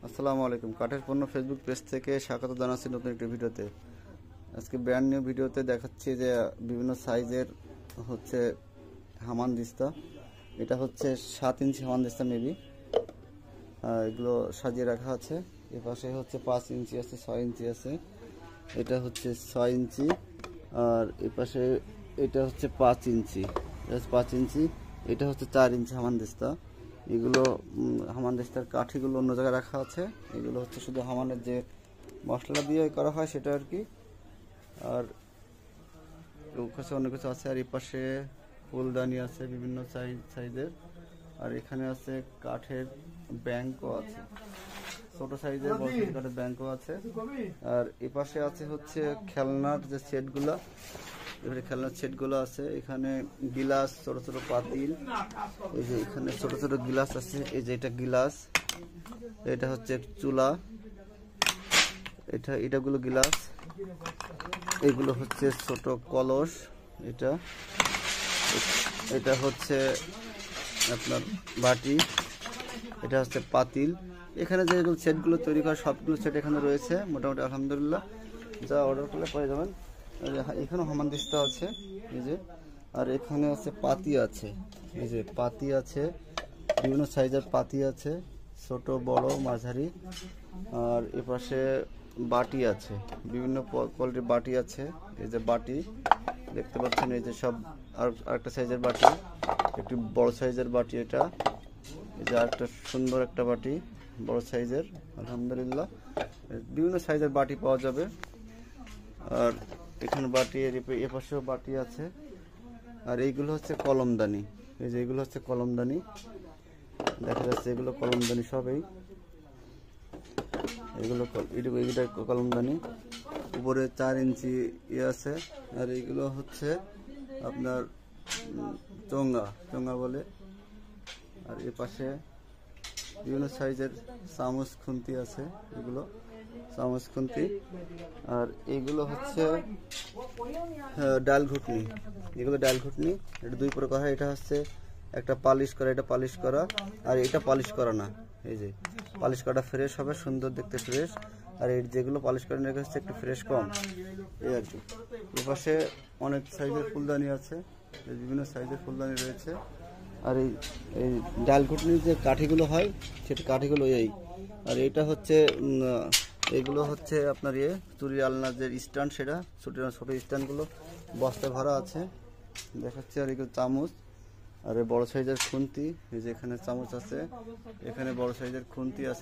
আসসালামু আলাইকুম। কাঠের পণ্য ফেসবুক পেজ থেকে স্বাগত জানাচ্ছি নতুন একটি ভিডিওতে। আজকে ব্র্যান্ড নিউ ভিডিওতে দেখাচ্ছি যে বিভিন্ন সাইজের হচ্ছে হামানদিস্তা। এটা হচ্ছে 7 ইঞ্চি হামানদিস্তা মেবি। এগুলো সাজিয়ে রাখা আছে। এর পাশে হচ্ছে 5 ইঞ্চি আছে, 6 ইঞ্চি আছে। এটা হচ্ছে 6 ইঞ্চি আর এর পাশে এটা হচ্ছে 5 ইঞ্চি। এটা 5 ইঞ্চি, এটা হচ্ছে 4 ইঞ্চি হামানদিস্তা। এগুলো হামানদিস্তার কাঠিগুলো অন্য জায়গায় রাখা আছে। এগুলো হচ্ছে শুধু হামানের যে মশলা দিয়ে করা হয় সেটা আর কি। আর কাছে অনেক কিছু আছে। আর এই পাশে ফুলদানি আছে বিভিন্ন সাইজের। আর এখানে আছে কাঠের ব্যাংকও আছে, ছোট সাইজের বড় সাইজের কাঠের ব্যাংকও আছে। আর এই পাশে আছে হচ্ছে খেলনার যে সেটগুলো, এবারে খেলনার সেটগুলো আছে। এখানে গিলাস, ছোট ছোট পাতিল, এই যে এখানে ছোট ছোট গিলাস আছে। এই যে এটা গিলাস, এটা হচ্ছে চুলা, এটাগুলো গিলাস, এগুলো হচ্ছে ছোট কলস, এটা হচ্ছে আপনার বাটি, এটা হচ্ছে পাতিল। এখানে যেগুলো সেটগুলো তৈরি করা সবগুলো সেট এখানে রয়েছে মোটামুটি আলহামদুলিল্লাহ। যা অর্ডার করলে পেয়ে যাবেন। এখানেও হামানদিস্তা আছে এই যে। আর এখানে আছে পাতি আছে, এই যে পাতি আছে, বিভিন্ন সাইজের পাতি আছে, ছোট বড় মাঝারি। আর এপাশে বাটি আছে, বিভিন্ন কোয়ালিটির বাটি আছে। এই যে বাটি দেখতে পাচ্ছেন, এই যে সব। আর আরেকটা সাইজের বাটি, একটু বড় সাইজের বাটি এটা। এই যে আরেকটা সুন্দর একটা বাটি বড় সাইজের আলহামদুলিল্লাহ। বিভিন্ন সাইজের বাটি পাওয়া যাবে। আর এখানে বাটি, এ পাশেও বাটি আছে। আর এইগুলো হচ্ছে কলমদানি, এই যে এগুলো হচ্ছে কলমদানি, দেখা যাচ্ছে এগুলো কলমদানি সবই। এগুলো এটা কলমদানি, উপরে 4 ইঞ্চি ইয়ে আছে। আর এইগুলো হচ্ছে আপনার চোঙ্গা বলে। আর এ পাশে বিভিন্ন সাইজের চামচ খুন্তি আছে, এগুলো চামচ খুন্তি। আর এইগুলো হচ্ছে ডাল ঘুটনি, এগুলো ডাল ঘুটনি। এটা 2 প্রকার হয়। এটা হচ্ছে একটা পালিশ করা, এটা পালিশ করা, আর এটা পালিশ করা না। এই যে পালিশ করাটা ফ্রেশ হবে, সুন্দর দেখতে ফ্রেশ। আর এই যেগুলো পালিশ করা এটা হচ্ছে একটু ফ্রেশ কম, এই আর কি। এর পাশে অনেক সাইজের ফুলদানি আছে, বিভিন্ন সাইজের ফুলদানি রয়েছে। আর এই ডাল ঘুটনির যে কাঠিগুলো হয় সেটা কাঠিগুলো এই। আর এটা হচ্ছে এগুলো হচ্ছে আপনার চুরি আলনার যে স্ট্যান্ড, সেটা ছোট স্ট্যান্ডগুলো বস্তায় ভরা আছে দেখাচ্ছে। আর এগুলো চামচ, আর বড় সাইজের খুন্তি, এই যে এখানে চামচ আছে, এখানে বড় সাইজের খুন্তি আছে।